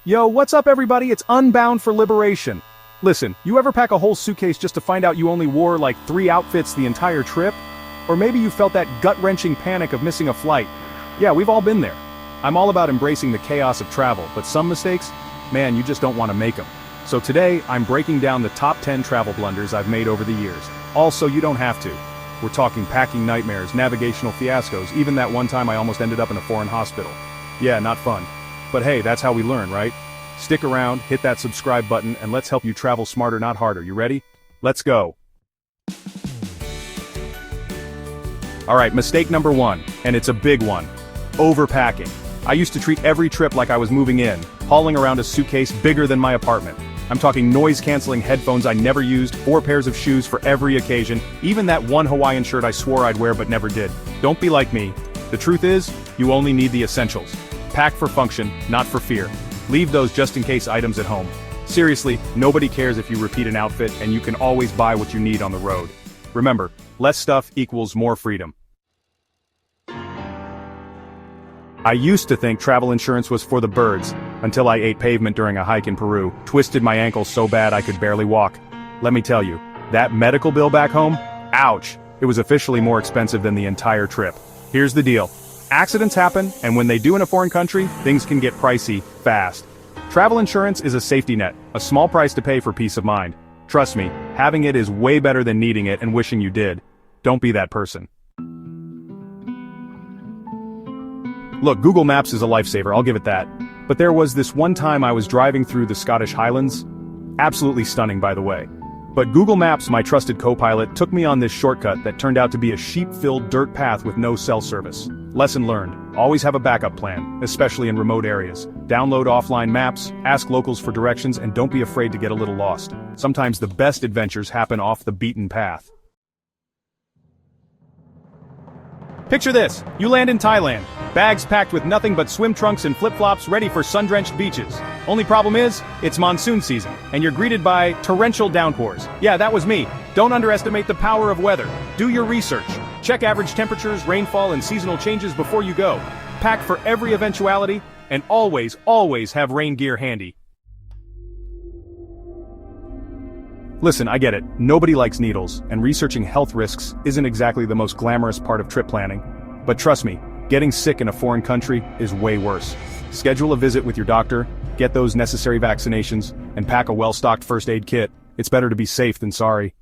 Yo, what's up everybody? It's Unbound for Liberation. Listen, you ever pack a whole suitcase just to find out you only wore like 3 outfits the entire trip? Or maybe you felt that gut-wrenching panic of missing a flight. Yeah, we've all been there. I'm all about embracing the chaos of travel, but some mistakes, man, you just don't want to make them. So today, I'm breaking down the top 10 travel blunders I've made over the years. Also, you don't have to. We're talking packing nightmares, navigational fiascos, even that one time I almost ended up in a foreign hospital. Yeah, not fun. But hey, that's how we learn, right? Stick around, hit that subscribe button, and let's help you travel smarter, not harder. You ready? Let's go. Alright, mistake number 1, and it's a big one. Overpacking. I used to treat every trip like I was moving in, hauling around a suitcase bigger than my apartment. I'm talking noise-canceling headphones I never used, 4 pairs of shoes for every occasion, even that one Hawaiian shirt I swore I'd wear but never did. Don't be like me. The truth is, you only need the essentials. Pack for function, not for fear. Leave those just-in-case items at home. Seriously, nobody cares if you repeat an outfit, and you can always buy what you need on the road. Remember, less stuff equals more freedom. I used to think travel insurance was for the birds, until I ate pavement during a hike in Peru, twisted my ankle so bad I could barely walk. Let me tell you, that medical bill back home? Ouch! It was officially more expensive than the entire trip. Here's the deal. Accidents happen, and when they do in a foreign country, things can get pricey, fast. Travel insurance is a safety net, a small price to pay for peace of mind. Trust me, having it is way better than needing it and wishing you did. Don't be that person. Look, Google Maps is a lifesaver, I'll give it that. But there was this one time I was driving through the Scottish Highlands. Absolutely stunning, by the way. But Google Maps, my trusted co-pilot, took me on this shortcut that turned out to be a sheep-filled dirt path with no cell service. Lesson learned, always have a backup plan, especially in remote areas. Download offline maps, ask locals for directions, and don't be afraid to get a little lost. Sometimes the best adventures happen off the beaten path. Picture this, you land in Thailand. Bags packed with nothing but swim trunks and flip-flops ready for sun-drenched beaches. Only problem is, it's monsoon season, and you're greeted by torrential downpours. Yeah, that was me. Don't underestimate the power of weather. Do your research. Check average temperatures, rainfall, and seasonal changes before you go. Pack for every eventuality, and always, always have rain gear handy. Listen, I get it. Nobody likes needles, and researching health risks isn't exactly the most glamorous part of trip planning. But trust me, getting sick in a foreign country is way worse. Schedule a visit with your doctor, get those necessary vaccinations, and pack a well-stocked first aid kit. It's better to be safe than sorry.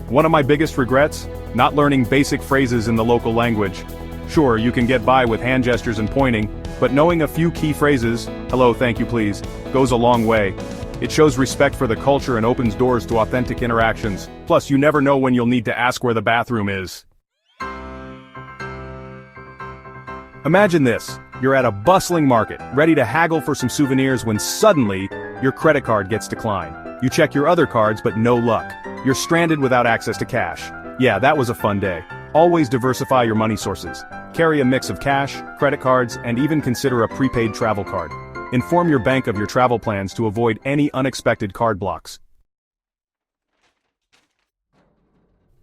One of my biggest regrets? Not learning basic phrases in the local language. Sure, you can get by with hand gestures and pointing, but knowing a few key phrases, hello, thank you please, goes a long way. It shows respect for the culture and opens doors to authentic interactions. Plus, you never know when you'll need to ask where the bathroom is. Imagine this, you're at a bustling market, ready to haggle for some souvenirs when suddenly, your credit card gets declined. You check your other cards but no luck. You're stranded without access to cash. Yeah, that was a fun day. Always diversify your money sources. Carry a mix of cash, credit cards, and even consider a prepaid travel card. Inform your bank of your travel plans to avoid any unexpected card blocks.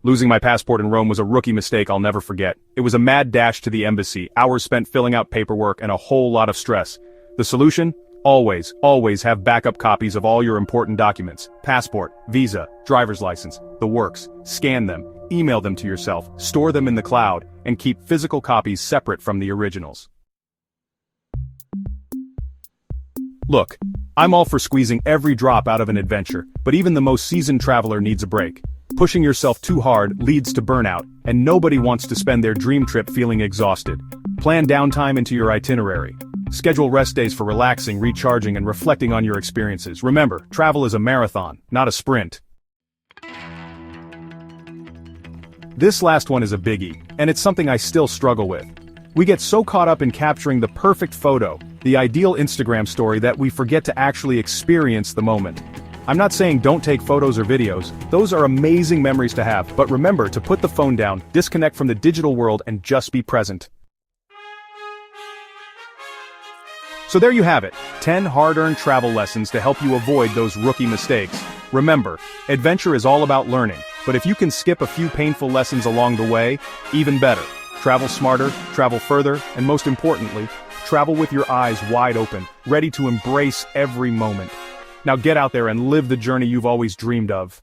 Losing my passport in Rome was a rookie mistake I'll never forget. It was a mad dash to the embassy, hours spent filling out paperwork, and a whole lot of stress. The solution? Always, always have backup copies of all your important documents. Passport, visa, driver's license, the works. Scan them, email them to yourself, store them in the cloud, and keep physical copies separate from the originals. Look, I'm all for squeezing every drop out of an adventure, but even the most seasoned traveler needs a break. Pushing yourself too hard leads to burnout, and nobody wants to spend their dream trip feeling exhausted. Plan downtime into your itinerary. Schedule rest days for relaxing, recharging, and reflecting on your experiences. Remember, travel is a marathon, not a sprint. This last one is a biggie, and it's something I still struggle with. We get so caught up in capturing the perfect photo, the ideal Instagram story, that we forget to actually experience the moment. I'm not saying don't take photos or videos, those are amazing memories to have, but remember to put the phone down, disconnect from the digital world, and just be present. So there you have it, 10 hard-earned travel lessons to help you avoid those rookie mistakes. Remember, adventure is all about learning, but if you can skip a few painful lessons along the way, even better. Travel smarter, travel further, and most importantly, travel with your eyes wide open, ready to embrace every moment. Now get out there and live the journey you've always dreamed of.